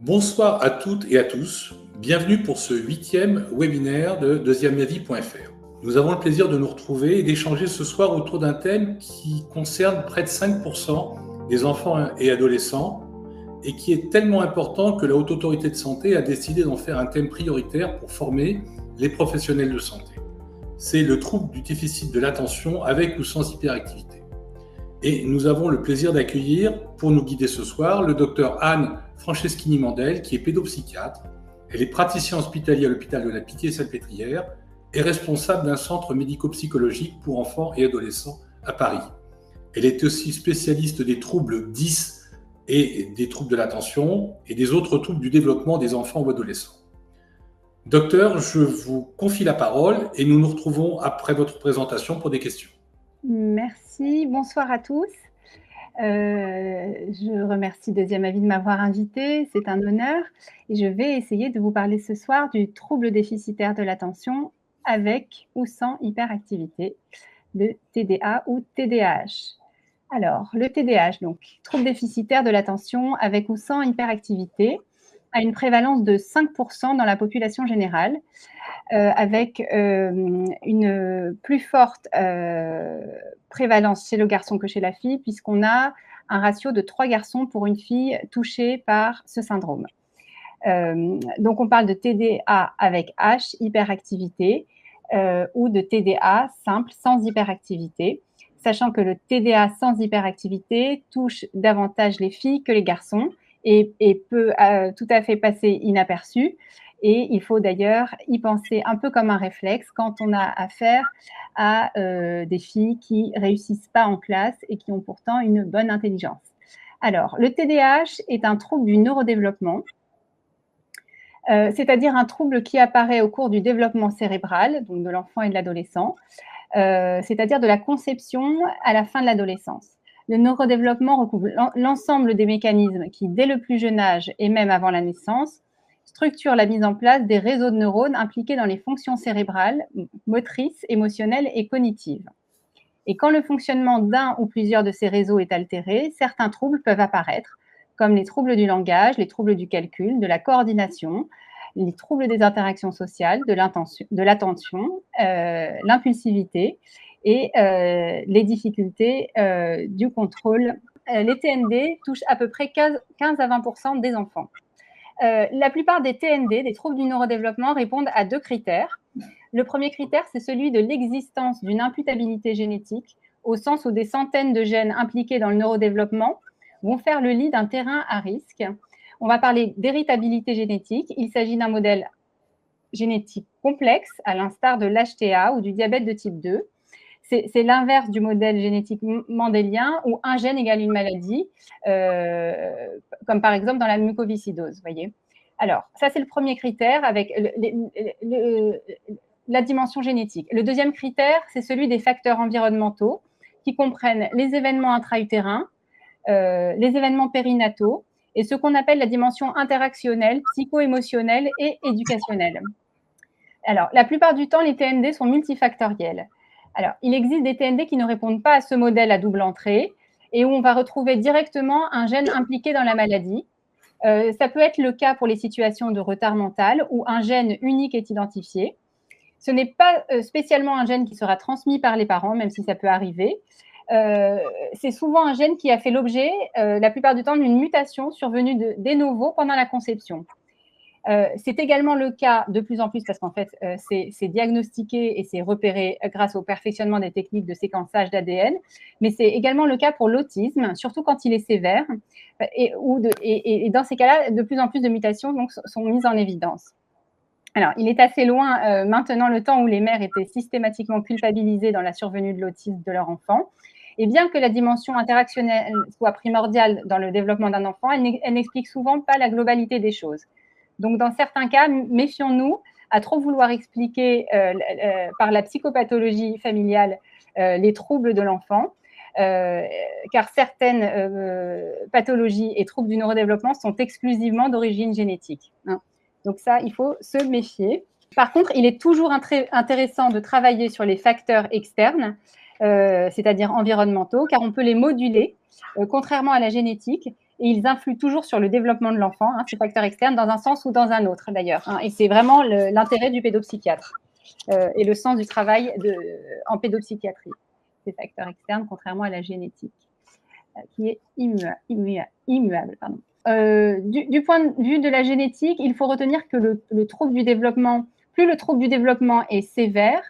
Bonsoir à toutes et à tous. Bienvenue pour ce 8e webinaire de deuxièmeavis.fr. Nous avons le plaisir de nous retrouver et d'échanger ce soir autour d'un thème qui concerne près de 5% des enfants et adolescents et qui est tellement important que la Haute Autorité de Santé a décidé d'en faire un thème prioritaire pour former les professionnels de santé. C'est le trouble du déficit de l'attention avec ou sans hyperactivité. Et nous avons le plaisir d'accueillir, pour nous guider ce soir, le docteur Anne Franceschini-Mandel, qui est pédopsychiatre. Elle est praticienne hospitalière à l'hôpital de la Pitié-Salpêtrière et responsable d'un centre médico-psychologique pour enfants et adolescents à Paris. Elle est aussi spécialiste des troubles 10 et des troubles de l'attention et des autres troubles du développement des enfants ou adolescents. Docteur, je vous confie la parole et nous nous retrouvons après votre présentation pour des questions. Merci, bonsoir à tous. Je remercie Deuxième Avis de m'avoir invité, c'est un honneur. Et je vais essayer de vous parler ce soir du trouble déficitaire de l'attention avec ou sans hyperactivité, de TDA ou TDAH. Alors, le TDAH, donc trouble déficitaire de l'attention avec ou sans hyperactivité, a une prévalence de 5% dans la population générale, avec une plus forte prévalence chez le garçon que chez la fille, puisqu'on a un ratio de 3 garçons pour une fille touchée par ce syndrome. Donc, on parle de TDA avec H, hyperactivité, ou de TDA simple, sans hyperactivité, sachant que le TDA sans hyperactivité touche davantage les filles que les garçons et peut tout à fait passer inaperçu. Et il faut d'ailleurs y penser un peu comme un réflexe quand on a affaire à des filles qui réussissent pas en classe et qui ont pourtant une bonne intelligence. Alors, le TDAH est un trouble du neurodéveloppement, c'est-à-dire un trouble qui apparaît au cours du développement cérébral, donc de l'enfant et de l'adolescent, c'est-à-dire de la conception à la fin de l'adolescence. Le neurodéveloppement recouvre l'ensemble des mécanismes qui, dès le plus jeune âge et même avant la naissance, structurent la mise en place des réseaux de neurones impliqués dans les fonctions cérébrales, motrices, émotionnelles et cognitives. Et quand le fonctionnement d'un ou plusieurs de ces réseaux est altéré, certains troubles peuvent apparaître, comme les troubles du langage, les troubles du calcul, de la coordination, les troubles des interactions sociales, de l'attention, l'impulsivité et les difficultés du contrôle. Les TND touchent à peu près 15 à 20% des enfants. La plupart des TND, des troubles du neurodéveloppement, répondent à 2 critères. Le premier critère, c'est celui de l'existence d'une imputabilité génétique, au sens où des centaines de gènes impliqués dans le neurodéveloppement vont faire le lit d'un terrain à risque. On va parler d'héritabilité génétique. Il s'agit d'un modèle génétique complexe, à l'instar de l'HTA ou du diabète de type 2. C'est l'inverse du modèle génétique mendélien où un gène égale une maladie, comme par exemple dans la mucoviscidose, voyez. Alors, ça, c'est le premier critère avec la dimension génétique. Le deuxième critère, c'est celui des facteurs environnementaux qui comprennent les événements intra-utérins, les événements périnataux et ce qu'on appelle la dimension interactionnelle, psycho-émotionnelle et éducationnelle. Alors, la plupart du temps, les TND sont multifactoriels. Alors, il existe des TND qui ne répondent pas à ce modèle à double entrée et où on va retrouver directement un gène impliqué dans la maladie. Ça peut être le cas pour les situations de retard mental où un gène unique est identifié. Ce n'est pas spécialement un gène qui sera transmis par les parents, même si ça peut arriver. C'est souvent un gène qui a fait l'objet, la plupart du temps, d'une mutation survenue de novo pendant la conception. C'est également le cas de plus en plus parce qu'en fait, c'est diagnostiqué et c'est repéré grâce au perfectionnement des techniques de séquençage d'ADN, mais c'est également le cas pour l'autisme, surtout quand il est sévère. Et dans ces cas-là, de plus en plus de mutations donc, sont mises en évidence. Alors, il est assez loin maintenant le temps où les mères étaient systématiquement culpabilisées dans la survenue de l'autisme de leur enfant. Et bien que la dimension interactionnelle soit primordiale dans le développement d'un enfant, elle n'explique souvent pas la globalité des choses. Donc, dans certains cas, méfions-nous à trop vouloir expliquer par la psychopathologie familiale les troubles de l'enfant, car certaines pathologies et troubles du neurodéveloppement sont exclusivement d'origine génétique. Donc ça, il faut se méfier. Par contre, il est toujours intéressant de travailler sur les facteurs externes, c'est-à-dire environnementaux, car on peut les moduler, contrairement à la génétique, et ils influent toujours sur le développement de l'enfant, ces facteurs externes, dans un sens ou dans un autre d'ailleurs. Et c'est vraiment l'intérêt du pédopsychiatre et le sens du travail en pédopsychiatrie, ces facteurs externes, contrairement à la génétique, qui est immuable. Pardon. Du point de vue de la génétique, il faut retenir que le trouble du développement, plus le trouble du développement est sévère,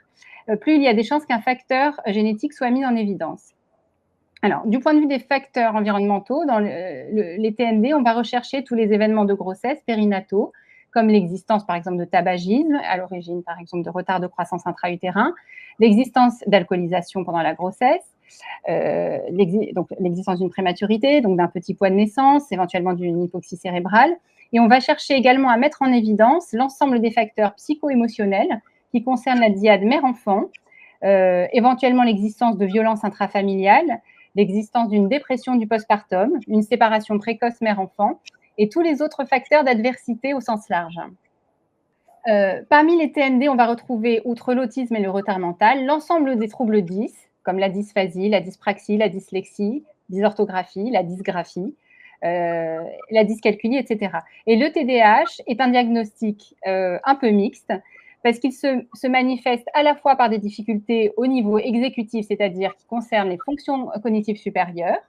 plus il y a des chances qu'un facteur génétique soit mis en évidence. Alors, du point de vue des facteurs environnementaux, dans les TND, on va rechercher tous les événements de grossesse périnataux, comme l'existence, par exemple, de tabagisme, à l'origine, par exemple, de retard de croissance intra-utérin, l'existence d'alcoolisation pendant la grossesse, donc l'existence d'une prématurité, donc d'un petit poids de naissance, éventuellement d'une hypoxie cérébrale. Et on va chercher également à mettre en évidence l'ensemble des facteurs psycho-émotionnels qui concernent la dyade mère-enfant, éventuellement l'existence de violences intrafamiliales, l'existence d'une dépression du postpartum, une séparation précoce mère-enfant et tous les autres facteurs d'adversité au sens large. Parmi les TND, on va retrouver, outre l'autisme et le retard mental, l'ensemble des troubles 10, comme la dysphasie, la dyspraxie, la dyslexie, dysorthographie, la dysgraphie, la dyscalculie, etc. Et le TDAH est un diagnostic un peu mixte, parce qu'il se manifeste à la fois par des difficultés au niveau exécutif, c'est-à-dire qui concernent les fonctions cognitives supérieures,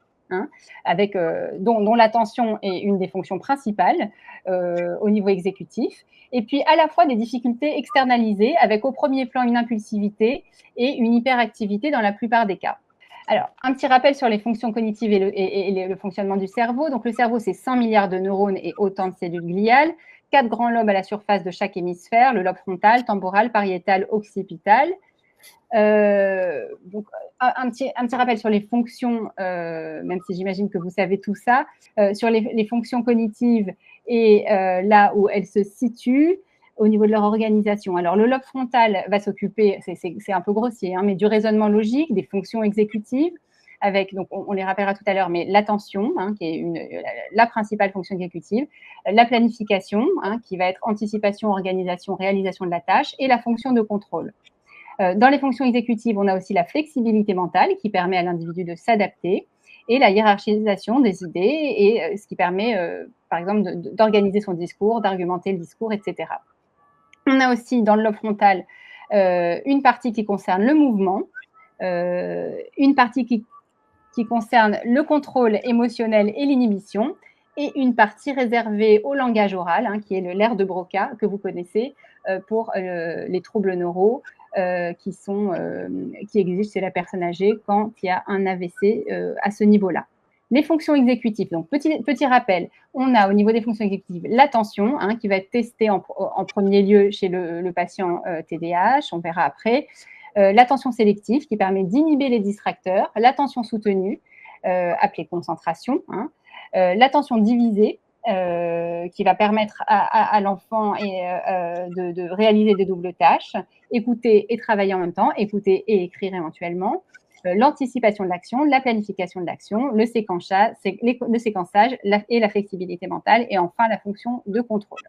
dont l'attention est une des fonctions principales au niveau exécutif, et puis à la fois des difficultés externalisées, avec au premier plan une impulsivité et une hyperactivité dans la plupart des cas. Alors, un petit rappel sur les fonctions cognitives et le fonctionnement du cerveau. Donc, le cerveau, c'est 100 milliards de neurones et autant de cellules gliales. 4 grands lobes à la surface de chaque hémisphère, le lobe frontal, temporal, pariétal, occipital. Donc, un petit rappel sur les fonctions, même si j'imagine que vous savez tout ça, sur les fonctions cognitives et là où elles se situent au niveau de leur organisation. Alors, le lobe frontal va s'occuper, c'est un peu grossier, mais du raisonnement logique, des fonctions exécutives, avec, donc on les rappellera tout à l'heure, mais l'attention, qui est la principale fonction exécutive, la planification, qui va être anticipation, organisation, réalisation de la tâche, et la fonction de contrôle. Dans les fonctions exécutives, on a aussi la flexibilité mentale qui permet à l'individu de s'adapter, et la hiérarchisation des idées, et ce qui permet, par exemple, d'organiser son discours, d'argumenter le discours, etc. On a aussi dans le lobe frontal une partie qui concerne le mouvement, une partie qui concerne le contrôle émotionnel et l'inhibition, et une partie réservée au langage oral, qui est l'aire de Broca, que vous connaissez, pour les troubles neuraux qui existent chez la personne âgée quand il y a un AVC à ce niveau-là. Les fonctions exécutives, donc petit rappel, on a au niveau des fonctions exécutives l'attention, qui va être testée en premier lieu chez le patient TDAH, on verra après. L'attention sélective qui permet d'inhiber les distracteurs, l'attention soutenue, appelée concentration, l'attention divisée, qui va permettre à l'enfant de réaliser des doubles tâches, écouter et travailler en même temps, écouter et écrire éventuellement, l'anticipation de l'action, la planification de l'action, le séquençage et la flexibilité mentale, et enfin la fonction de contrôle.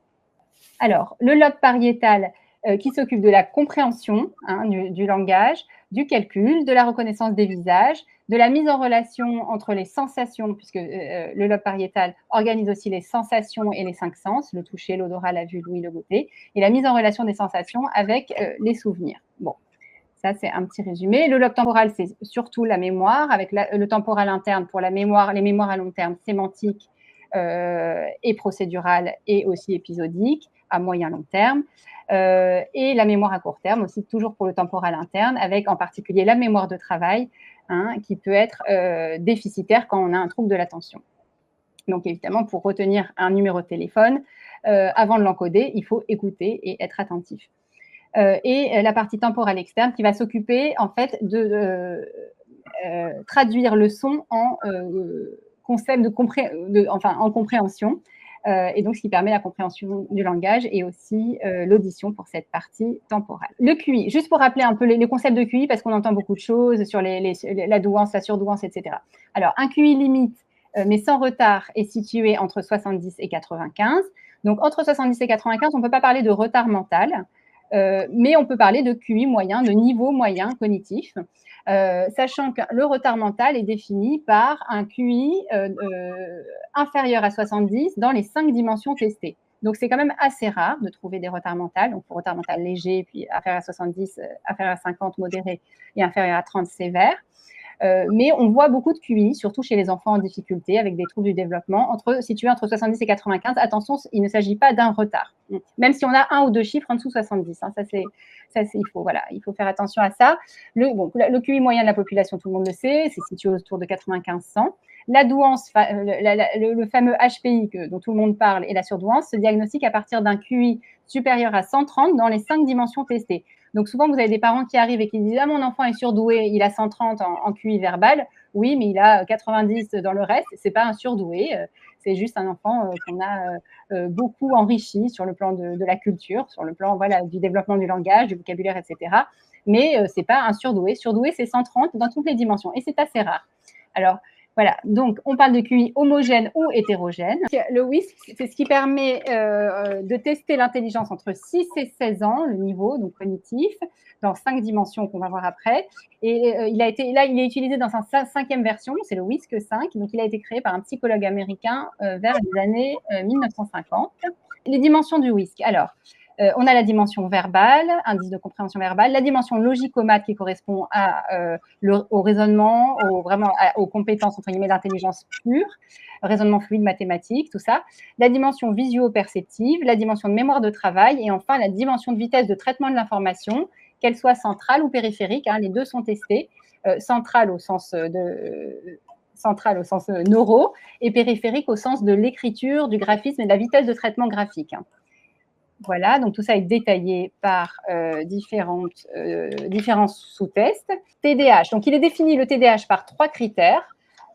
Alors, le lobe pariétal qui s'occupe de la compréhension du langage, du calcul, de la reconnaissance des visages, de la mise en relation entre les sensations, puisque le lobe pariétal organise aussi les sensations et les 5 sens, le toucher, l'odorat, la vue, l'ouïe, le goûter, et la mise en relation des sensations avec les souvenirs. Bon, ça c'est un petit résumé. Le lobe temporal, c'est surtout la mémoire, avec le temporal interne pour la mémoire, les mémoires à long terme sémantiques et procédurales et aussi épisodiques à moyen long terme. Et la mémoire à court terme aussi, toujours pour le temporal interne, avec en particulier la mémoire de travail, qui peut être déficitaire quand on a un trouble de l'attention. Donc évidemment, pour retenir un numéro de téléphone, avant de l'encoder, il faut écouter et être attentif. Et la partie temporale externe qui va s'occuper en fait de traduire le son en concept en compréhension. Et donc, ce qui permet la compréhension du langage et aussi l'audition pour cette partie temporale. Le QI, juste pour rappeler un peu les concepts de QI, parce qu'on entend beaucoup de choses sur la douance, la surdouance, etc. Alors, un QI limite, mais sans retard, est situé entre 70 et 95. Donc, entre 70 et 95, on ne peut pas parler de retard mental. mais on peut parler de QI moyen, de niveau moyen cognitif, sachant que le retard mental est défini par un QI inférieur à 70 dans les 5 dimensions testées. Donc, c'est quand même assez rare de trouver des retards mentaux. Donc, pour retard mental léger, puis inférieur à 70, inférieur à 50, modéré, et inférieur à 30, sévère. Mais on voit beaucoup de QI, surtout chez les enfants en difficulté, avec des troubles du développement, situés entre 70 et 95. Attention, il ne s'agit pas d'un retard, même si on a 1 ou 2 chiffres en dessous de 70. Hein, il faut faire attention à ça. Le QI moyen de la population, tout le monde le sait, c'est situé autour de 95-100. La douance, le fameux HPI dont tout le monde parle, et la surdouance se diagnostique à partir d'un QI supérieur à 130 dans les 5 dimensions testées. Donc, souvent, vous avez des parents qui arrivent et qui disent « Ah, mon enfant est surdoué, il a 130 en QI verbal. » Oui, mais il a 90 dans le reste. Ce n'est pas un surdoué. C'est juste un enfant qu'on a beaucoup enrichi sur le plan de la culture, sur le plan du développement du langage, du vocabulaire, etc. Mais ce n'est pas un surdoué. Surdoué, c'est 130 dans toutes les dimensions. Et c'est assez rare. Alors, voilà, donc on parle de QI homogène ou hétérogène. Le WISC, c'est ce qui permet de tester l'intelligence entre 6 et 16 ans, le niveau donc cognitif, dans 5 dimensions qu'on va voir après. Et il est utilisé dans sa 5e version, c'est le WISC 5, donc il a été créé par un psychologue américain vers les années 1950. Les dimensions du WISC, alors, on a la dimension verbale, indice de compréhension verbale, la dimension logico-math qui correspond au raisonnement, aux compétences entre guillemets d'intelligence pure, raisonnement fluide, mathématique, tout ça, la dimension visio-perceptive, la dimension de mémoire de travail et enfin la dimension de vitesse de traitement de l'information, qu'elle soit centrale ou périphérique, hein, les deux sont testés, centrale au sens neuro et périphérique au sens de l'écriture, du graphisme et de la vitesse de traitement graphique. Hein. Voilà, donc tout ça est détaillé par différents sous-tests. TDAH, donc il est défini le TDAH par 3 critères,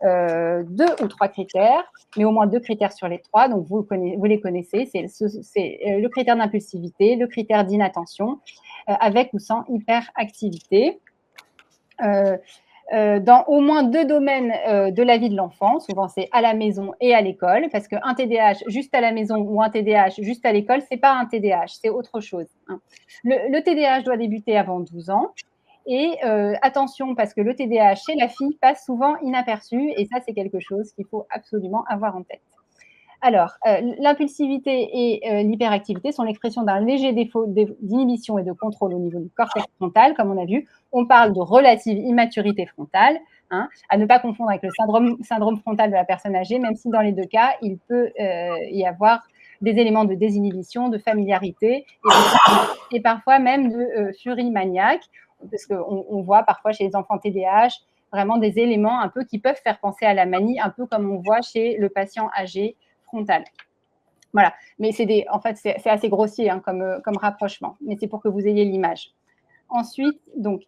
2 ou 3 critères, mais au moins 2 critères sur les 3, donc vous les connaissez, c'est le critère d'impulsivité, le critère d'inattention, avec ou sans hyperactivité. Dans au moins 2 domaines de la vie de l'enfant. Souvent, c'est à la maison et à l'école, parce qu'un TDAH juste à la maison ou un TDAH juste à l'école, ce n'est pas un TDAH, c'est autre chose. Hein. Le TDAH doit débuter avant 12 ans. Et attention, parce que le TDAH chez la fille passe souvent inaperçu, et ça, c'est quelque chose qu'il faut absolument avoir en tête. Alors, l'impulsivité et l'hyperactivité sont l'expression d'un léger défaut d'inhibition et de contrôle au niveau du cortex frontal, comme on a vu. On parle de relative immaturité frontale, hein, à ne pas confondre avec le syndrome frontal de la personne âgée, même si dans les 2 cas, il peut y avoir des éléments de désinhibition, de familiarité et parfois même de furie maniaque, parce qu'on voit parfois chez les enfants TDAH vraiment des éléments un peu qui peuvent faire penser à la manie, un peu comme on voit chez le patient âgé frontale. Voilà, mais en fait, c'est assez grossier hein, comme rapprochement, mais c'est pour que vous ayez l'image. Ensuite, donc,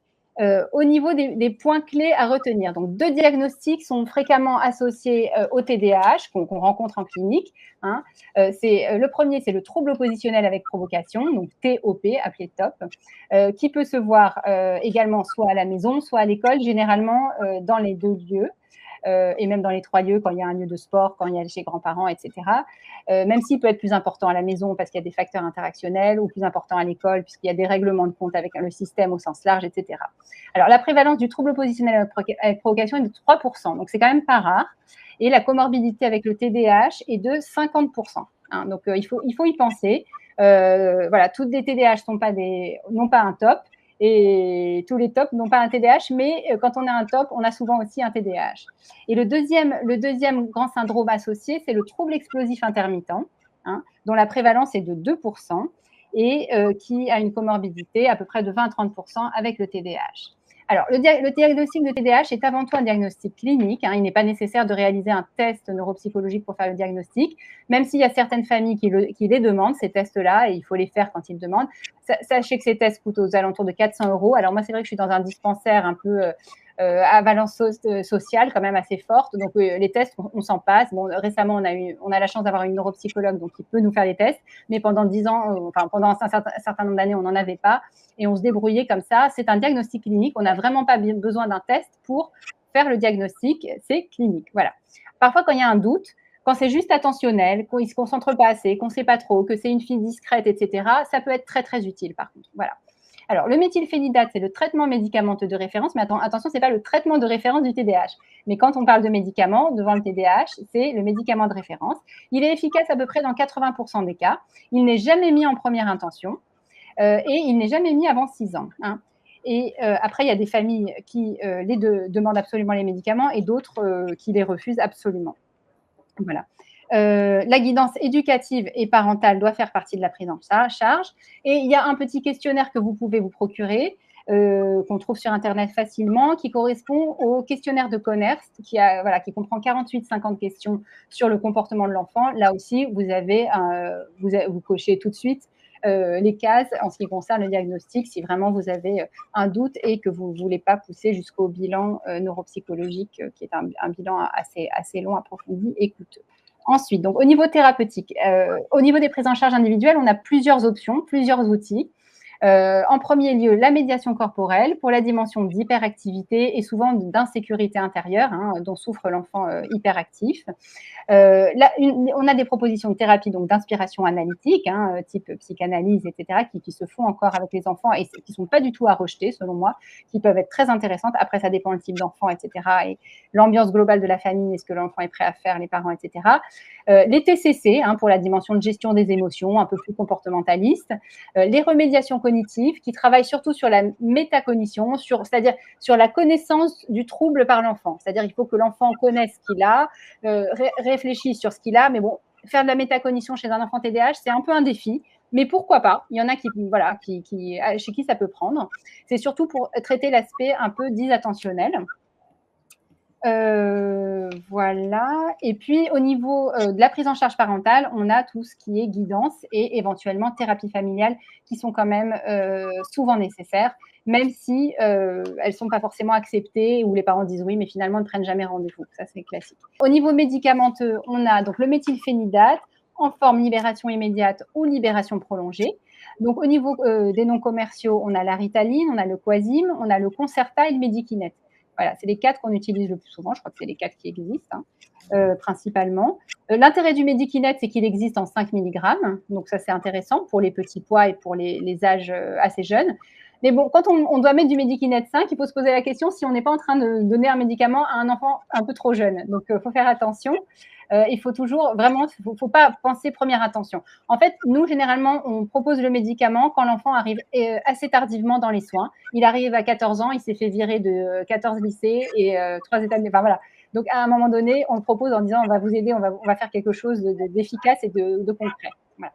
au niveau des points clés à retenir, donc 2 diagnostics sont fréquemment associés au TDAH qu'on rencontre en clinique. Hein. Le premier, c'est le trouble oppositionnel avec provocation, donc TOP, appelé TOP, qui peut se voir également soit à la maison, soit à l'école, généralement dans les 2 lieux. Et même dans les 3 lieux, quand il y a un lieu de sport, quand il y a chez grands-parents, etc. Même s'il peut être plus important à la maison parce qu'il y a des facteurs interactionnels ou plus important à l'école puisqu'il y a des règlements de compte avec le système au sens large, etc. Alors, la prévalence du trouble positionnel avec provocation est de 3%, donc c'est quand même pas rare. Et la comorbidité avec le TDAH est de 50%. Hein, donc, il faut y penser. Voilà, toutes les TDAH n'ont pas un TOP. Et tous les TOP n'ont pas un TDAH, mais quand on a un TOP, on a souvent aussi un TDAH. Et le deuxième grand syndrome associé, c'est le trouble explosif intermittent, hein, dont la prévalence est de 2% et qui a une comorbidité à peu près de 20 à 30% avec le TDAH. Alors, le diagnostic de TDAH est avant tout un diagnostic clinique. Hein, il n'est pas nécessaire de réaliser un test neuropsychologique pour faire le diagnostic, même s'il y a certaines familles qui les demandent, ces tests-là, et il faut les faire quand ils le demandent. Sachez que ces tests coûtent aux alentours de 400 €. Alors, moi, c'est vrai que je suis dans un dispensaire un peu à valence sociale quand même assez forte. Donc, les tests, on s'en passe. Bon, récemment, on a la chance d'avoir une neuropsychologue donc qui peut nous faire les tests. Mais pendant 10 ans, pendant un certain nombre d'années, on n'en avait pas. Et on se débrouillait comme ça. C'est un diagnostic clinique. On n'a vraiment pas besoin d'un test pour faire le diagnostic. C'est clinique. Voilà. Parfois, quand il y a un doute, Quand c'est juste attentionnel, qu'on ne se concentre pas assez, qu'on ne sait pas trop, que c'est une fille discrète, etc., ça peut être très, très utile par contre. Voilà. Alors, le méthylphénidate, c'est le traitement médicamenteux de référence, mais attention, ce n'est pas le traitement de référence du TDAH. Mais quand on parle de médicaments, devant le TDAH, c'est le médicament de référence. Il est efficace à peu près dans 80% des cas. Il n'est jamais mis en première intention et il n'est jamais mis avant 6 ans. Hein. Et après, il y a des familles qui demandent absolument les médicaments et d'autres qui les refusent absolument. Voilà. La guidance éducative et parentale doit faire partie de la prise en charge. Et il y a un petit questionnaire que vous pouvez vous procurer, qu'on trouve sur Internet facilement, qui correspond au questionnaire de Conners, qui comprend 48-50 questions sur le comportement de l'enfant. Là aussi, vous cochez tout de suite les cases en ce qui concerne le diagnostic, si vraiment vous avez un doute et que vous ne voulez pas pousser jusqu'au bilan neuropsychologique, qui est un bilan assez long, approfondi et coûteux. Ensuite, donc, au niveau thérapeutique, au niveau des prises en charge individuelles, on a plusieurs options, plusieurs outils. En premier lieu, la médiation corporelle pour la dimension d'hyperactivité et souvent d'insécurité intérieure, dont souffre l'enfant hyperactif. On a des propositions de thérapie, donc d'inspiration analytique, type psychanalyse, etc., qui se font encore avec les enfants et qui ne sont pas du tout à rejeter, selon moi, qui peuvent être très intéressantes. Après, ça dépend le type d'enfant, etc., et l'ambiance globale de la famille, est-ce que l'enfant est prêt à faire, les parents, etc. Les TCC, pour la dimension de gestion des émotions, un peu plus comportementaliste. Les remédiations cognitives, qui travaillent surtout sur la métacognition, c'est-à-dire sur la connaissance du trouble par l'enfant. C'est-à-dire il faut que l'enfant connaisse ce qu'il a, réfléchisse sur ce qu'il a, mais bon, faire de la métacognition chez un enfant TDAH, c'est un peu un défi, mais pourquoi pas? Il y en a chez qui ça peut prendre. C'est surtout pour traiter l'aspect un peu disattentionnel. Voilà. Et puis, au niveau de la prise en charge parentale, on a tout ce qui est guidance et éventuellement thérapie familiale qui sont quand même souvent nécessaires, même si elles ne sont pas forcément acceptées ou les parents disent oui, mais finalement ne prennent jamais rendez-vous. Ça, c'est classique. Au niveau médicamenteux, on a donc le méthylphénidate en forme libération immédiate ou libération prolongée. Donc, au niveau des noms commerciaux, on a la Ritaline, on a le Quasim, on a le Concerta et le Medikinet. Voilà, c'est les 4 qu'on utilise le plus souvent. Je crois que c'est les 4 qui existent, principalement. L'intérêt du Medikinet, c'est qu'il existe en 5 mg. Donc, ça, c'est intéressant pour les petits poids et pour les âges assez jeunes. Mais bon, quand on doit mettre du Medikinet 5, il faut se poser la question si on n'est pas en train de donner un médicament à un enfant un peu trop jeune. Donc, il faut faire attention. Il faut toujours, vraiment, il ne faut pas penser première intention. En fait, nous, généralement, on propose le médicament quand l'enfant arrive assez tardivement dans les soins. Il arrive à 14 ans, il s'est fait virer de 14 lycées et 3 états de... Enfin, voilà. Donc, à un moment donné, on le propose en disant on va vous aider, on va faire quelque chose d'efficace et de concret. Voilà.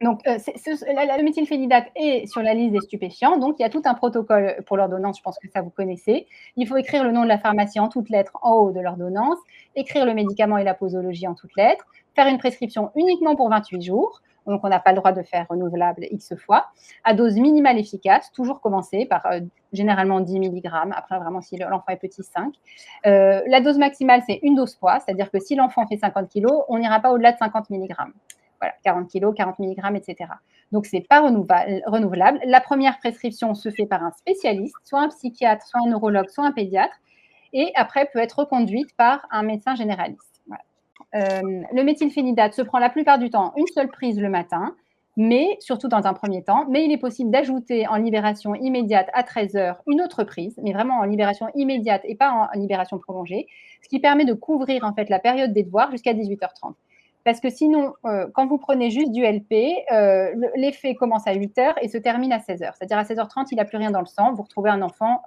Donc, le méthylphénidate est sur la liste des stupéfiants. Donc, il y a tout un protocole pour l'ordonnance. Je pense que ça, vous connaissez. Il faut écrire le nom de la pharmacie en toutes lettres en haut de l'ordonnance, écrire le médicament et la posologie en toutes lettres, faire une prescription uniquement pour 28 jours. Donc, on n'a pas le droit de faire renouvelable X fois, à dose minimale efficace, toujours commencer par généralement 10 mg. Après, vraiment, si l'enfant est petit, 5. La dose maximale, c'est une dose poids, c'est-à-dire que si l'enfant fait 50 kg, on n'ira pas au-delà de 50 mg. Voilà, 40 kg, 40 mg, etc. Donc, ce n'est pas renouvelable. La première prescription se fait par un spécialiste, soit un psychiatre, soit un neurologue, soit un pédiatre, et après peut être reconduite par un médecin généraliste. Voilà. Le méthylphénidate se prend la plupart du temps une seule prise le matin, mais surtout dans un premier temps, mais il est possible d'ajouter en libération immédiate à 13 heures une autre prise, mais vraiment en libération immédiate et pas en libération prolongée, ce qui permet de couvrir en fait la période des devoirs jusqu'à 18h30. Parce que sinon, quand vous prenez juste du LP, l'effet commence à 8 heures et se termine à 16 heures. C'est-à-dire à 16h30, il n'a plus rien dans le sang. Vous retrouvez un enfant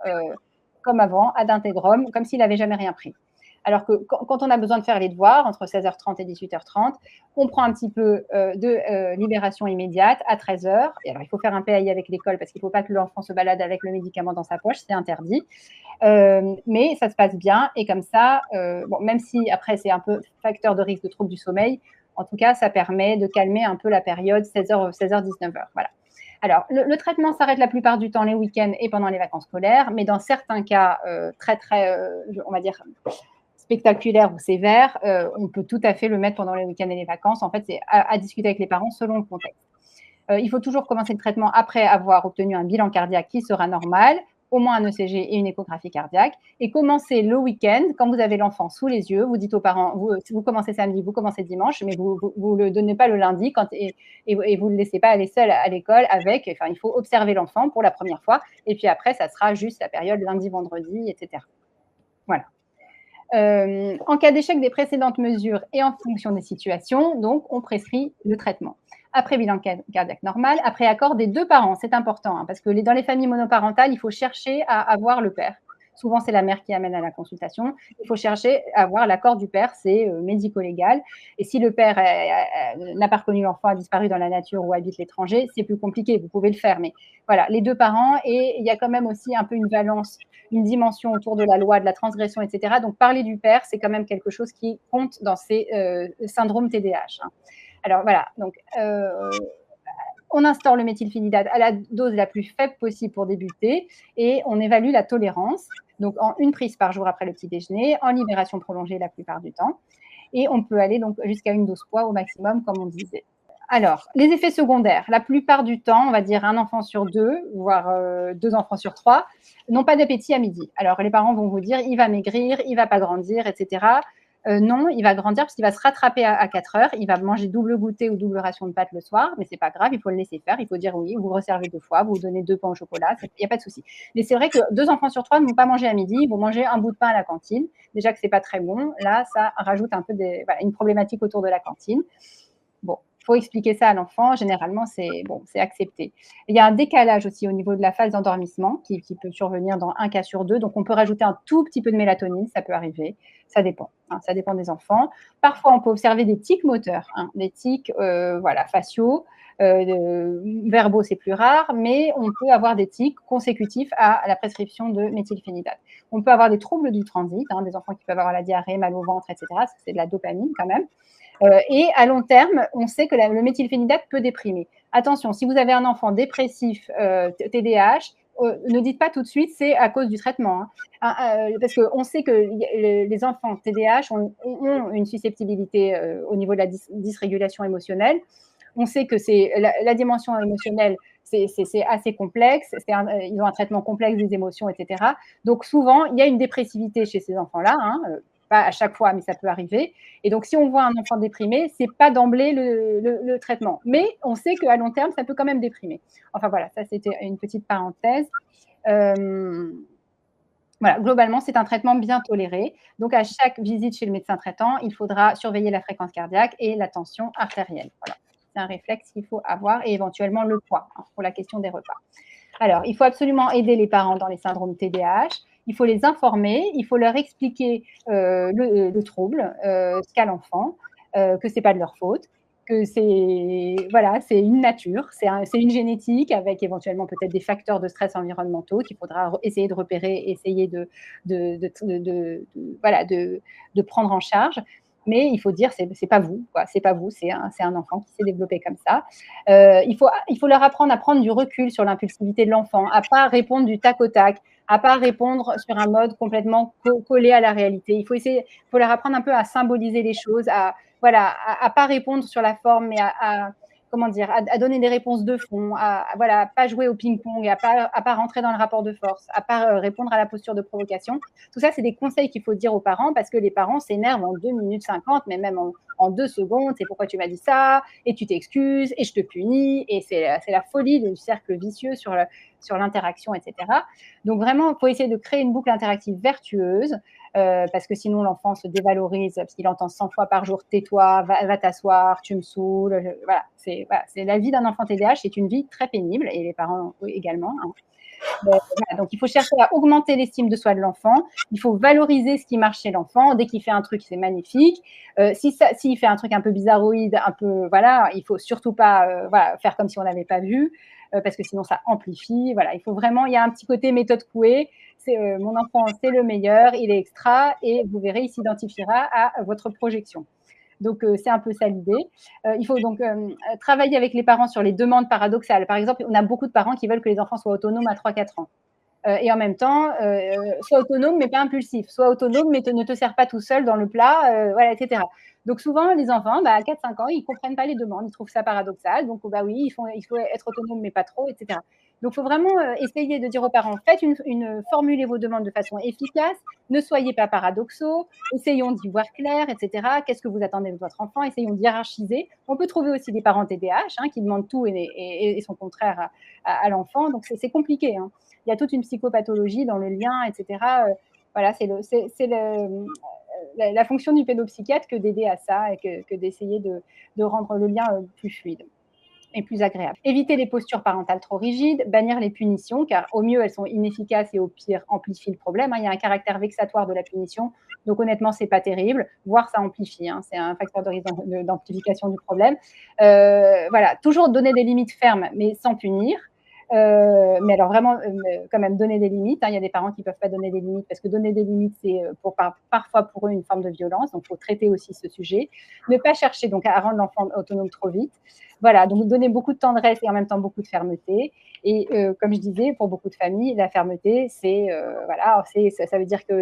comme avant, ad intégrum, comme s'il n'avait jamais rien pris. Alors que quand on a besoin de faire les devoirs, entre 16h30 et 18h30, on prend un petit peu de libération immédiate à 13h. Et alors, il faut faire un PAI avec l'école parce qu'il ne faut pas que l'enfant se balade avec le médicament dans sa poche, c'est interdit. Mais ça se passe bien et comme ça, bon, même si après c'est un peu facteur de risque de trouble du sommeil, en tout cas, ça permet de calmer un peu la période 16h, 19h. Voilà. Alors, le traitement s'arrête la plupart du temps les week-ends et pendant les vacances scolaires, mais dans certains cas on va dire, spectaculaires ou sévères, on peut tout à fait le mettre pendant les week-ends et les vacances. En fait, c'est à discuter avec les parents selon le contexte. Il faut toujours commencer le traitement après avoir obtenu un bilan cardiaque qui sera normal, au moins un ECG et une échographie cardiaque, et commencer le week-end, quand vous avez l'enfant sous les yeux, vous dites aux parents, vous commencez samedi, vous commencez dimanche, mais vous le donnez pas le lundi et vous le laissez pas aller seul à l'école avec, enfin, il faut observer l'enfant pour la première fois, et puis après, ça sera juste la période lundi, vendredi, etc. Voilà. En cas d'échec des précédentes mesures et en fonction des situations, donc, on prescrit le traitement. Après bilan cardiaque normal, après accord des 2 parents, c'est important, hein, parce que dans les familles monoparentales, il faut chercher à avoir le père. Souvent, c'est la mère qui amène à la consultation. Il faut chercher à avoir l'accord du père, c'est médico-légal. Et si le père n'a pas reconnu l'enfant, a disparu dans la nature ou habite l'étranger, c'est plus compliqué, vous pouvez le faire. Mais voilà, les 2 parents, et il y a quand même aussi un peu une valence, une dimension autour de la loi, de la transgression, etc. Donc, parler du père, c'est quand même quelque chose qui compte dans ces syndromes TDAH. Hein. Alors, voilà. Donc, on instaure le méthylphénidate à la dose la plus faible possible pour débuter et on évalue la tolérance, donc en 1 prise par jour après le petit déjeuner, en libération prolongée la plupart du temps. Et on peut aller donc jusqu'à 1 dose poids au maximum, comme on disait. Alors, les effets secondaires, la plupart du temps, on va dire 1 enfant sur 2, voire 2 enfants sur 3, n'ont pas d'appétit à midi. Alors, les parents vont vous dire, il va maigrir, il va pas grandir, etc. Non, il va grandir parce qu'il va se rattraper à 4 heures, il va manger double goûter ou double ration de pâtes le soir, mais c'est pas grave, il faut le laisser faire, il faut dire oui, vous resservez 2 fois, vous donnez 2 pains au chocolat, il n'y a pas de souci. Mais c'est vrai que 2 enfants sur 3 ne vont pas manger à midi, ils vont manger un bout de pain à la cantine. Déjà que c'est pas très bon, là, ça rajoute un peu une problématique autour de la cantine. Bon, il faut expliquer ça à l'enfant. Généralement, c'est accepté. Il y a un décalage aussi au niveau de la phase d'endormissement qui peut survenir dans 1 cas sur 2. Donc, on peut rajouter un tout petit peu de mélatonine, ça peut arriver. Ça dépend. Hein, ça dépend des enfants. Parfois, on peut observer des tics moteurs, hein, des tics faciaux. Verbaux, c'est plus rare, mais on peut avoir des tics consécutifs à la prescription de méthylphénidate. On peut avoir des troubles du transit, hein, des enfants qui peuvent avoir la diarrhée, mal au ventre, etc. C'est de la dopamine quand même. Et à long terme, on sait que le méthylphénidate peut déprimer. Attention, si vous avez un enfant dépressif TDAH, ne dites pas tout de suite c'est à cause du traitement. Hein. Parce qu'on sait que les enfants TDAH ont une susceptibilité au niveau de la dysrégulation émotionnelle. On sait que c'est la dimension émotionnelle, c'est assez complexe. Ils ont un traitement complexe des émotions, etc. Donc souvent, il y a une dépressivité chez ces enfants-là. Hein, pas à chaque fois, mais ça peut arriver. Et donc, si on voit un enfant déprimé, c'est pas d'emblée le traitement. Mais on sait qu'à long terme, ça peut quand même déprimer. Enfin voilà, ça c'était une petite parenthèse. Voilà, globalement, c'est un traitement bien toléré. Donc, à chaque visite chez le médecin traitant, il faudra surveiller la fréquence cardiaque et la tension artérielle. Voilà. C'est un réflexe qu'il faut avoir et éventuellement le poids, hein, pour la question des repas. Alors, il faut absolument aider les parents dans les syndromes TDAH. Il faut les informer, il faut leur expliquer le trouble, ce qu'a l'enfant, que ce n'est pas de leur faute, que c'est une nature, c'est une génétique avec éventuellement peut-être des facteurs de stress environnementaux qu'il faudra essayer de repérer, essayer de prendre en charge. Mais il faut dire, c'est pas vous, quoi. C'est pas vous, c'est un enfant qui s'est développé comme ça. Il faut leur apprendre à prendre du recul sur l'impulsivité de l'enfant, à pas répondre du tac au tac, à pas répondre sur un mode complètement collé à la réalité. Il faut leur apprendre un peu à symboliser les choses, à pas répondre sur la forme, mais à donner des réponses de fond, à pas jouer au ping-pong, à pas rentrer dans le rapport de force, à pas répondre à la posture de provocation. Tout ça, c'est des conseils qu'il faut dire aux parents parce que les parents s'énervent en 2 minutes 50, mais même en 2 secondes. C'est pourquoi tu m'as dit ça, et tu t'excuses, et je te punis, et c'est la folie du cercle vicieux sur l'interaction, etc. Donc vraiment, il faut essayer de créer une boucle interactive vertueuse. Parce que sinon l'enfant se dévalorise parce qu'il entend 100 fois par jour tais-toi, va t'asseoir, tu me saoules. Voilà, c'est la vie d'un enfant TDAH, c'est une vie très pénible et les parents également. Hein. Voilà, donc il faut chercher à augmenter l'estime de soi de l'enfant. Il faut valoriser ce qui marche chez l'enfant. Dès qu'il fait un truc, c'est magnifique. S'il fait un truc un peu bizarroïde, il faut surtout pas faire comme si on n'avait pas vu. Parce que sinon ça amplifie. Voilà, il y a un petit côté méthode Coué. C'est mon enfant, c'est le meilleur, il est extra, et vous verrez, il s'identifiera à votre projection. Donc, c'est un peu ça l'idée. Il faut donc travailler avec les parents sur les demandes paradoxales. Par exemple, on a beaucoup de parents qui veulent que les enfants soient autonomes à 3-4 ans. Et en même temps, sois autonome mais pas impulsif. Sois autonome mais ne te sers pas tout seul dans le plat, etc. Donc souvent, les enfants, à 4-5 ans, ils ne comprennent pas les demandes, ils trouvent ça paradoxal. Donc oui, il faut être autonome, mais pas trop, etc. Donc il faut vraiment essayer de dire aux parents, formulez vos demandes de façon efficace, ne soyez pas paradoxaux, essayons d'y voir clair, etc. Qu'est-ce que vous attendez de votre enfant? Essayons de hiérarchiser. On peut trouver aussi des parents TDAH qui demandent tout et son contraire à l'enfant. Donc c'est compliqué. Il y a toute une psychopathologie dans le lien, etc. Voilà, c'est la fonction du pédopsychiatre que d'aider à ça et que d'essayer de rendre le lien plus fluide et plus agréable. Éviter les postures parentales trop rigides, bannir les punitions, car au mieux, elles sont inefficaces et au pire, amplifient le problème. Il y a un caractère vexatoire de la punition, donc honnêtement, c'est pas terrible, voire ça amplifie, c'est un facteur de risque d'amplification du problème. Voilà, toujours donner des limites fermes, mais sans punir. Mais alors vraiment, quand même, donner des limites. Il y a des parents qui ne peuvent pas donner des limites parce que donner des limites, c'est parfois pour eux une forme de violence. Donc, il faut traiter aussi ce sujet. Ne pas chercher donc à rendre l'enfant autonome trop vite. Voilà, donc donner beaucoup de tendresse et en même temps beaucoup de fermeté. Et comme je disais, pour beaucoup de familles, la fermeté, ça veut dire que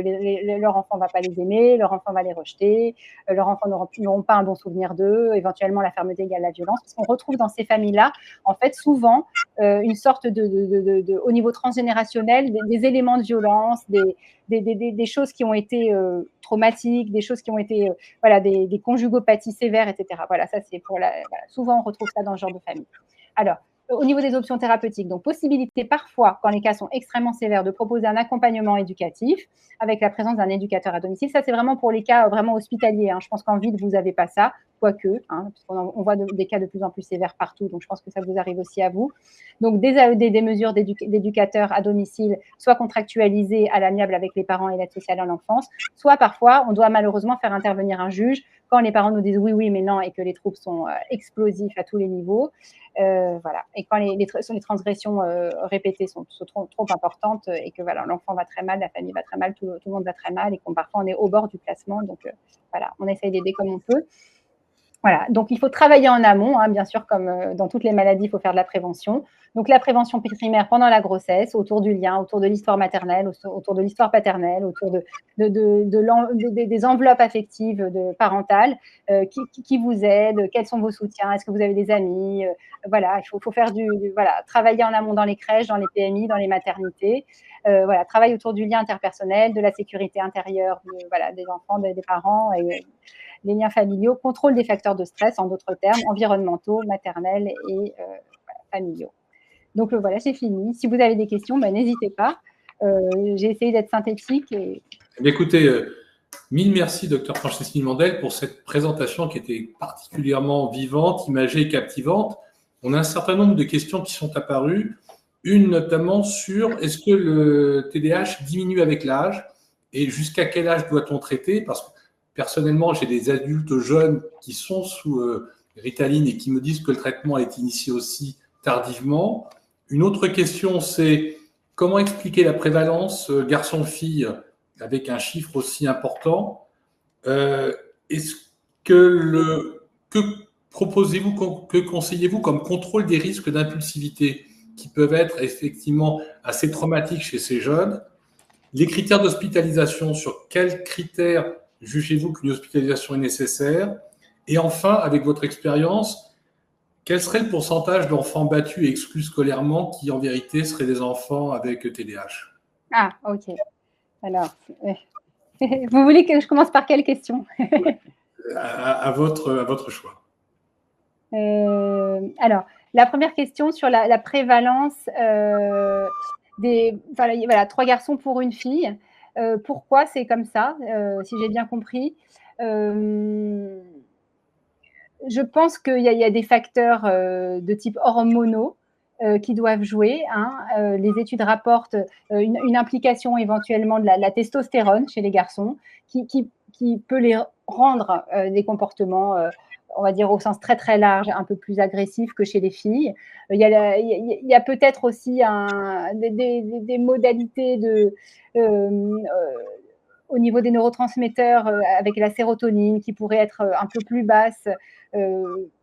leur enfant ne va pas les aimer, leur enfant va les rejeter, leurs enfants n'auront pas un bon souvenir d'eux. Éventuellement, la fermeté égale la violence. Parce qu'on retrouve dans ces familles-là, en fait, souvent, une sorte au niveau transgénérationnel, des éléments de violence, des choses qui ont été traumatiques, des choses qui ont été des conjugopathies sévères, etc. Voilà, ça c'est souvent on retrouve ça dans ce genre de famille. Alors, au niveau des options thérapeutiques, donc possibilité parfois, quand les cas sont extrêmement sévères, de proposer un accompagnement éducatif avec la présence d'un éducateur à domicile. Ça, c'est vraiment pour les cas vraiment hospitaliers. Je pense qu'en ville, vous n'avez pas ça, quoique, puisqu'on voit des cas de plus en plus sévères partout, donc je pense que ça vous arrive aussi à vous. Donc, des AED, des mesures d'éducateurs à domicile, soit contractualisées à l'amiable avec les parents et l'aide sociale à l'enfance, soit parfois, on doit malheureusement faire intervenir un juge quand les parents nous disent oui, oui, mais non, et que les troubles sont explosifs à tous les niveaux. Voilà. Et quand les transgressions répétées sont trop importantes et que l'enfant va très mal, la famille va très mal, tout le monde va très mal et qu'on parfois on est au bord du placement. Donc on essaye d'aider comme on peut. Voilà, donc il faut travailler en amont, bien sûr, comme dans toutes les maladies, il faut faire de la prévention. Donc la prévention primaire pendant la grossesse, autour du lien, autour de l'histoire maternelle, autour de l'histoire paternelle, autour des enveloppes affectives parentales, qui vous aident, quels sont vos soutiens, est-ce que vous avez des amis, voilà, il faut faire travailler en amont dans les crèches, dans les PMI, dans les maternités, travail autour du lien interpersonnel, de la sécurité intérieure, des enfants, des parents et les liens familiaux, contrôle des facteurs de stress, en d'autres termes, environnementaux, maternels et familiaux. Donc voilà, c'est fini. Si vous avez des questions, n'hésitez pas. J'ai essayé d'être synthétique. Écoutez, mille merci, Dr Francescine Mandel, pour cette présentation qui était particulièrement vivante, imagée et captivante. On a un certain nombre de questions qui sont apparues. Une notamment sur est-ce que le TDAH diminue avec l'âge et jusqu'à quel âge doit-on traiter? Parce que personnellement, j'ai des adultes jeunes qui sont sous Ritaline et qui me disent que le traitement est initié aussi tardivement. Une autre question, c'est comment expliquer la prévalence garçon-fille avec un chiffre aussi important? Est-ce que proposez-vous, que conseillez-vous comme contrôle des risques d'impulsivité qui peuvent être effectivement assez traumatiques chez ces jeunes? Les critères d'hospitalisation, sur quels critères jugez-vous qu'une hospitalisation est nécessaire? Et enfin, avec votre expérience, quel serait le pourcentage d'enfants battus et exclus scolairement qui, en vérité, seraient des enfants avec TDAH? Ah, ok. Alors, vous voulez que je commence par quelle question? à votre choix. Alors, la première question sur la prévalence des 3 garçons pour une fille. Pourquoi c'est comme ça, si j'ai bien compris? Je pense qu'il y a des facteurs de type hormonaux qui doivent jouer. Les études rapportent une implication éventuellement de la testostérone chez les garçons qui peut les rendre des comportements, on va dire au sens très très large, un peu plus agressifs que chez les filles. Il y a peut-être aussi des modalités au niveau des neurotransmetteurs avec la sérotonine qui pourrait être un peu plus basse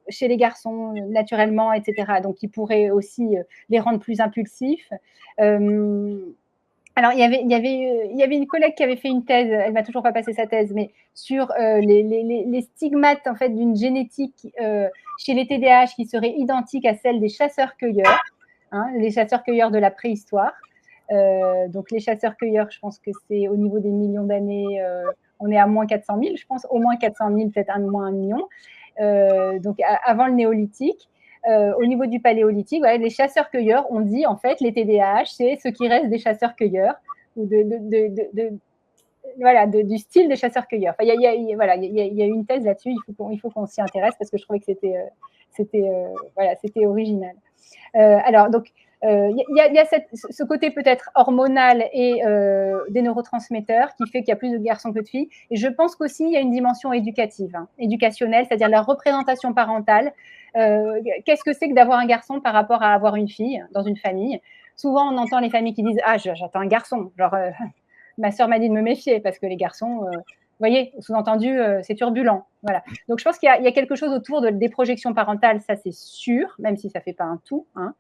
chez les garçons naturellement, etc. Donc, qui pourrait aussi les rendre plus impulsifs. Alors, il y avait une collègue qui avait fait une thèse, elle m'a toujours pas passé sa thèse, mais sur les stigmates en fait d'une génétique chez les TDAH qui serait identique à celle des chasseurs-cueilleurs, hein, les chasseurs-cueilleurs de la préhistoire. Donc les chasseurs-cueilleurs, je pense que c'est au niveau des millions d'années, on est à moins 400 000, je pense, au moins 400 000, peut-être moins 1 million. Donc avant le néolithique. Au niveau du paléolithique, ouais, les chasseurs-cueilleurs, on dit en fait les TDAH, c'est ce qui reste des chasseurs-cueilleurs ou voilà, du style des chasseurs-cueilleurs. Enfin, il y a une thèse là-dessus, il faut qu'on s'y intéresse parce que je trouvais que c'était original. Alors, donc, il y a ce côté peut-être hormonal et des neurotransmetteurs qui fait qu'il y a plus de garçons que de filles. Et je pense qu'aussi, il y a une dimension éducative, hein, éducationnelle, c'est-à-dire la représentation parentale. Qu'est-ce que c'est que d'avoir un garçon par rapport à avoir une fille dans une famille? Souvent, on entend les familles qui disent « Ah, j'attends un garçon ». Genre, ma sœur m'a dit de me méfier parce que les garçons… vous voyez, sous-entendu, c'est turbulent. Voilà. Donc, je pense qu'il y a quelque chose autour des projections parentales, ça c'est sûr, même si ça ne fait pas un tout. Hein.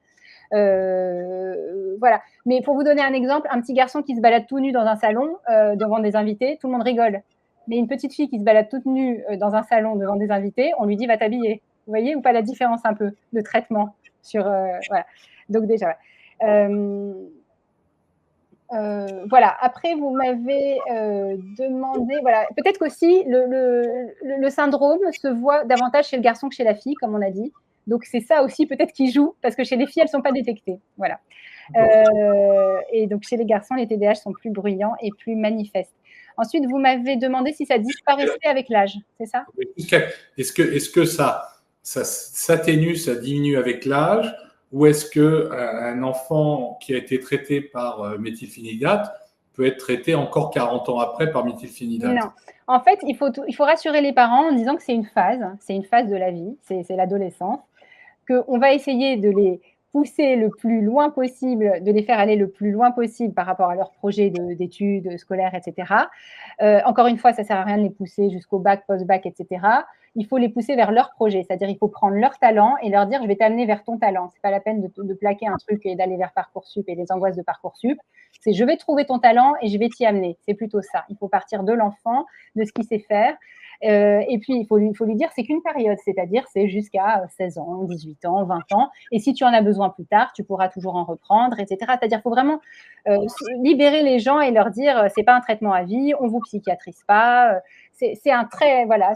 Voilà. Mais pour vous donner un exemple, un petit garçon qui se balade tout nu dans un salon devant des invités, tout le monde rigole. Mais une petite fille qui se balade toute nue dans un salon devant des invités, on lui dit « va t'habiller ». Vous voyez ou pas la différence un peu de traitement sur… voilà. Donc déjà… voilà. Après, vous m'avez demandé, voilà, peut-être qu'aussi le syndrome se voit davantage chez le garçon que chez la fille, comme on a dit. Donc c'est ça aussi peut-être qui joue, parce que chez les filles, elles ne sont pas détectées. Voilà. Et donc chez les garçons, les TDAH sont plus bruyants et plus manifestes. Ensuite, vous m'avez demandé si ça disparaissait avec l'âge, c'est ça? Est-ce que ça s'atténue, ça diminue avec l'âge, ou est-ce qu'un enfant qui a été traité par méthylphénidate peut être traité encore 40 ans après par méthylphénidate? Non. En fait, il faut rassurer les parents en disant que c'est une phase de la vie, c'est l'adolescence, qu'on va essayer de les pousser le plus loin possible, de les faire aller le plus loin possible par rapport à leur projet d'études scolaires, etc. Encore une fois, ça ne sert à rien de les pousser jusqu'au bac, post-bac, etc. Il faut les pousser vers leur projet, c'est-à-dire il faut prendre leur talent et leur dire « je vais t'amener vers ton talent ». Ce n'est pas la peine de plaquer un truc et d'aller vers Parcoursup et les angoisses de Parcoursup. C'est « je vais trouver ton talent et je vais t'y amener ». C'est plutôt ça. Il faut partir de l'enfant, de ce qu'il sait faire. Et puis, il faut lui dire c'est qu'une période, c'est-à-dire c'est jusqu'à 16 ans, 18 ans, 20 ans. Et si tu en as besoin plus tard, tu pourras toujours en reprendre, etc. C'est-à-dire qu'il faut vraiment libérer les gens et leur dire c'est pas un traitement à vie, on vous psychiatrise pas. C'est un trait, voilà,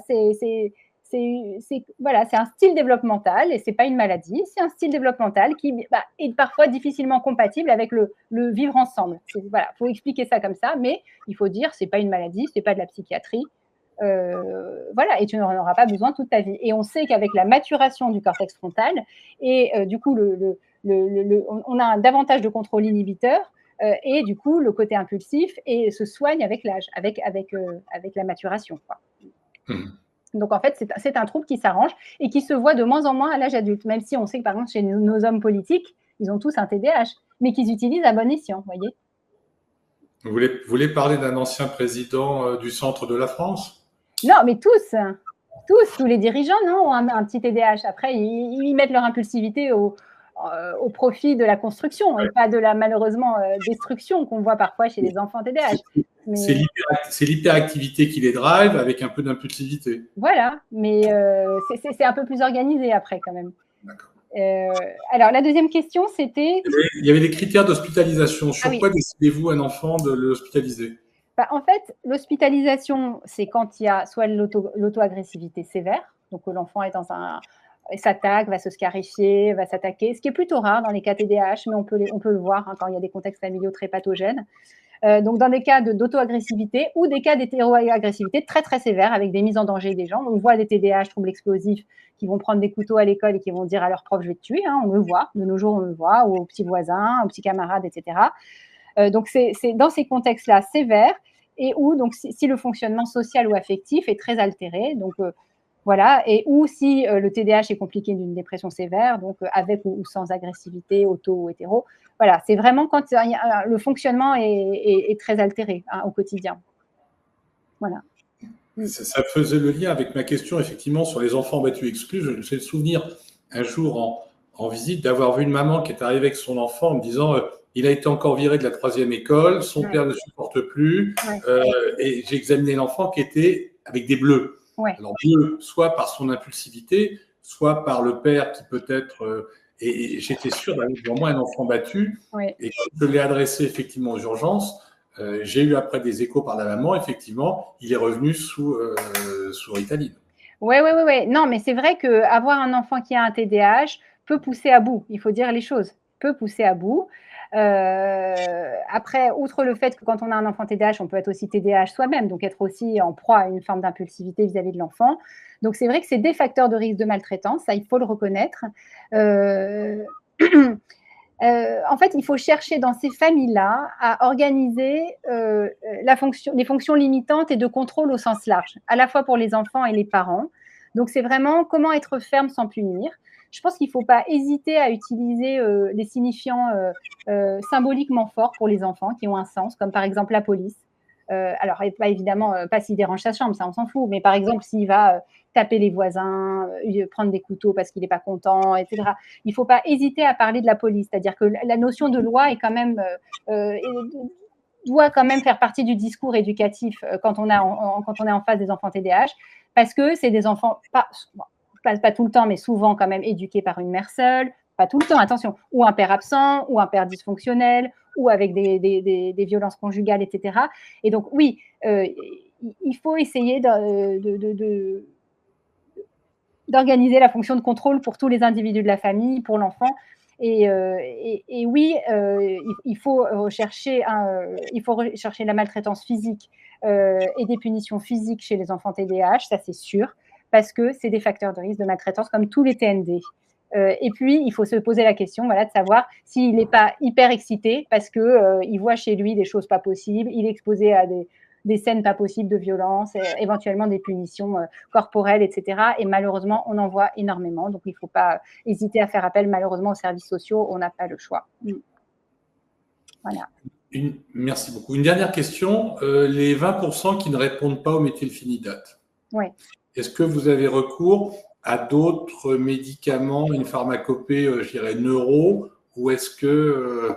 voilà, c'est un style développemental et c'est pas une maladie, c'est un style développemental qui est parfois difficilement compatible avec le vivre ensemble. Voilà, faut expliquer ça comme ça, mais il faut dire c'est pas une maladie, c'est pas de la psychiatrie. Voilà, et tu n'en auras pas besoin toute ta vie. Et on sait qu'avec la maturation du cortex frontal, et du coup, on a davantage de contrôle inhibiteur, et du coup, le côté impulsif et se soigne avec l'âge, avec la maturation, quoi. Donc, en fait, c'est un trouble qui s'arrange et qui se voit de moins en moins à l'âge adulte, même si on sait que, par exemple, chez nos hommes politiques, ils ont tous un TDAH, mais qu'ils utilisent à bon escient, vous voyez. Vous voulez parler d'un ancien président du centre de la France? Non, mais tous les dirigeants, non, ont un petit TDAH. Après, ils mettent leur impulsivité au profit de la construction et pas de la, malheureusement, destruction qu'on voit parfois chez les enfants TDAH. Mais… C'est l'hyperactivité qui les drive avec un peu d'impulsivité. Voilà, mais c'est un peu plus organisé après quand même. D'accord. Alors, la deuxième question, c'était… Il y avait des critères d'hospitalisation. Sur quoi décidez-vous un enfant de l'hospitaliser? En fait, l'hospitalisation, c'est quand il y a soit l'auto-agressivité sévère, donc l'enfant est s'attaque, va se scarifier, va s'attaquer, ce qui est plutôt rare dans les cas TDAH, mais on peut le voir quand il y a des contextes familiaux très pathogènes. Donc, dans des cas d'auto-agressivité ou des cas d'hétéro-agressivité très, très sévères avec des mises en danger des gens. On voit des TDAH, troubles explosifs, qui vont prendre des couteaux à l'école et qui vont dire à leur prof « je vais te tuer ». On le voit, de nos jours, on le voit, ou aux petits voisins, aux petits camarades, etc. Donc, c'est dans ces contextes-là sévères et où, donc, si le fonctionnement social ou affectif est très altéré, donc voilà, et ou si le TDAH est compliqué d'une dépression sévère, donc avec ou sans agressivité, auto ou hétéro. Voilà, c'est vraiment quand le fonctionnement est très altéré au quotidien. Voilà. Ça faisait le lien avec ma question, effectivement, sur les enfants battus exclus. J'ai le souvenir, un jour, en visite, d'avoir vu une maman qui est arrivée avec son enfant en me disant il a été encore viré de la 3e école, son Ouais. père ne supporte plus, Ouais. et j'ai examiné l'enfant qui était avec des bleus. Ouais. Alors bleu, soit par son impulsivité, soit par le père qui peut-être… et j'étais sûr d'avoir devant moi un enfant battu. Ouais. Et quand je l'ai adressé effectivement aux urgences, j'ai eu après des échos par la maman, effectivement, il est revenu sous Ritaline. Ouais. Non, mais c'est vrai qu'avoir un enfant qui a un TDAH peut pousser à bout. Il faut dire les choses. Peut pousser à bout. Après, outre le fait que quand on a un enfant TDAH, on peut être aussi TDAH soi-même, donc être aussi en proie à une forme d'impulsivité vis-à-vis de l'enfant. Donc c'est vrai que c'est des facteurs de risque de maltraitance, ça il faut le reconnaître. En fait, il faut chercher dans ces familles-là à organiser les fonctions limitantes et de contrôle au sens large, à la fois pour les enfants et les parents. Donc, c'est vraiment comment être ferme sans punir. Je pense qu'il ne faut pas hésiter à utiliser des signifiants symboliquement forts pour les enfants qui ont un sens, comme par exemple la police. Alors, pas évidemment, pas s'il dérange sa chambre, ça on s'en fout, mais par exemple, s'il va taper les voisins, prendre des couteaux parce qu'il n'est pas content, etc. Il ne faut pas hésiter à parler de la police, c'est-à-dire que la notion de loi est quand même doit quand même faire partie du discours éducatif quand on est en face des enfants TDAH, parce que c'est des enfants pas tout le temps, mais souvent quand même éduqués par une mère seule, pas tout le temps, attention, ou un père absent, ou un père dysfonctionnel, ou avec des violences conjugales, etc. Et donc oui, il faut essayer d'organiser la fonction de contrôle pour tous les individus de la famille, pour l'enfant. Et oui, il faut rechercher la maltraitance physique et des punitions physiques chez les enfants TDAH, ça c'est sûr, parce que c'est des facteurs de risque de maltraitance comme tous les TND. Et puis, il faut se poser la question, voilà, de savoir s'il n'est pas hyper excité parce qu'il voit chez lui des choses pas possibles, il est exposé à des scènes pas possibles de violence, éventuellement des punitions corporelles, etc. Et malheureusement, on en voit énormément. Donc, il ne faut pas hésiter à faire appel, malheureusement, aux services sociaux. On n'a pas le choix. Voilà. Merci beaucoup. Une dernière question. Les 20% qui ne répondent pas au méthylphénidate. Oui. Est-ce que vous avez recours à d'autres médicaments, une pharmacopée, je dirais, neuro, ou est-ce que…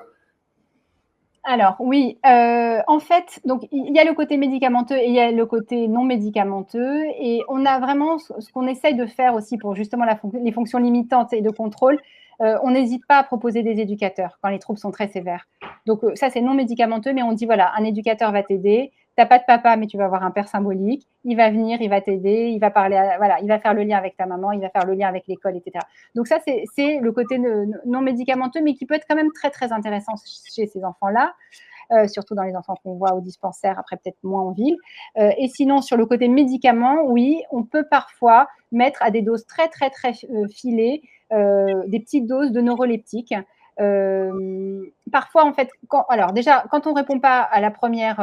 Alors oui, en fait, donc il y a le côté médicamenteux et il y a le côté non médicamenteux, et on a vraiment ce qu'on essaye de faire aussi pour justement les fonctions limitantes et de contrôle. On n'hésite pas à proposer des éducateurs quand les troubles sont très sévères. Donc ça, c'est non médicamenteux, mais on dit voilà, un éducateur va t'aider. T'as pas de papa, mais tu vas avoir un père symbolique. Il va venir, il va t'aider, il va parler, voilà, il va faire le lien avec ta maman, il va faire le lien avec l'école, etc. Donc ça, c'est le côté non médicamenteux, mais qui peut être quand même très très intéressant chez ces enfants-là. Surtout dans les enfants qu'on voit au dispensaire, après peut-être moins en ville. Et sinon, sur le côté médicament, oui, on peut parfois mettre à des doses très très très filées des petites doses de neuroleptiques. Parfois, en fait, alors déjà, quand on ne répond pas à la première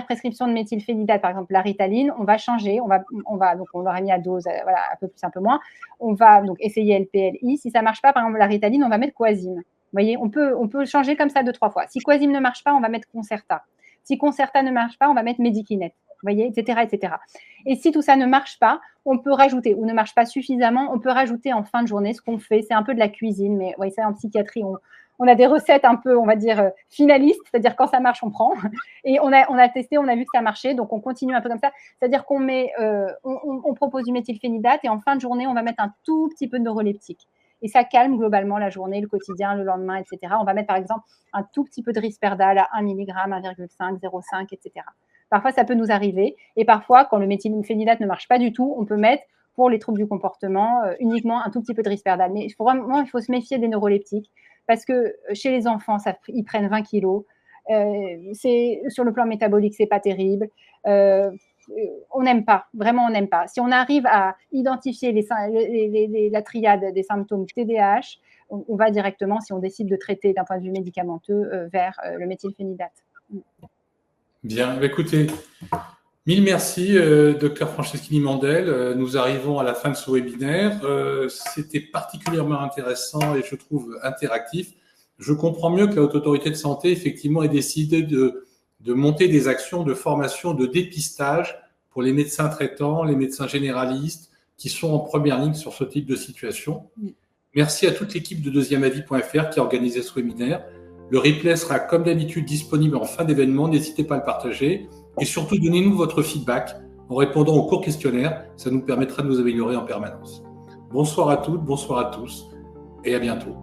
prescription de méthylphénidate, par exemple la Ritaline, on va changer, donc on l'aurait mis à dose, voilà, un peu plus, un peu moins. On va donc essayer LPLI. Si ça ne marche pas, par exemple la Ritaline, on va mettre Coazyme. Vous voyez, on peut changer comme ça 2-3 fois. Si Coazyme ne marche pas, on va mettre Concerta. Si Concerta ne marche pas, on va mettre Medikinet. Vous voyez, etc., etc. Et si tout ça ne marche pas, on peut rajouter, ou ne marche pas suffisamment, on peut rajouter en fin de journée ce qu'on fait. C'est un peu de la cuisine, mais ouais, ça en psychiatrie, on a des recettes un peu, on va dire, finalistes, c'est-à-dire quand ça marche, on prend. Et on a testé, on a vu que ça marchait, donc on continue un peu comme ça. C'est-à-dire qu'on on propose du méthylphénidate et en fin de journée, on va mettre un tout petit peu de neuroleptique. Et ça calme globalement la journée, le quotidien, le lendemain, etc. On va mettre par exemple un tout petit peu de Risperdal à 1 mg, 1,5, 0,5, etc. Parfois, ça peut nous arriver. Et parfois, quand le méthylphénidate ne marche pas du tout, on peut mettre, pour les troubles du comportement, uniquement un tout petit peu de Risperdal. Mais vraiment, il faut se méfier des neuroleptiques parce que chez les enfants, ils prennent 20 kilos. Sur le plan métabolique, c'est pas terrible. On n'aime pas, vraiment on n'aime pas. Si on arrive à identifier la triade des symptômes TDAH, on va directement, si on décide de traiter d'un point de vue médicamenteux, vers le méthylphénidate. Bien, écoutez, mille merci, Dr Franceschini-Mandel. Nous arrivons à la fin de ce webinaire. C'était particulièrement intéressant et je trouve interactif. Je comprends mieux que la Haute Autorité de Santé, effectivement, ait décidé de monter des actions de formation, de dépistage pour les médecins traitants, les médecins généralistes qui sont en première ligne sur ce type de situation. Merci à toute l'équipe de deuxièmeavis.fr qui a organisé ce webinaire. Le replay sera comme d'habitude disponible en fin d'événement. N'hésitez pas à le partager et surtout donnez-nous votre feedback en répondant au court questionnaire. Ça nous permettra de nous améliorer en permanence. Bonsoir à toutes, bonsoir à tous et à bientôt.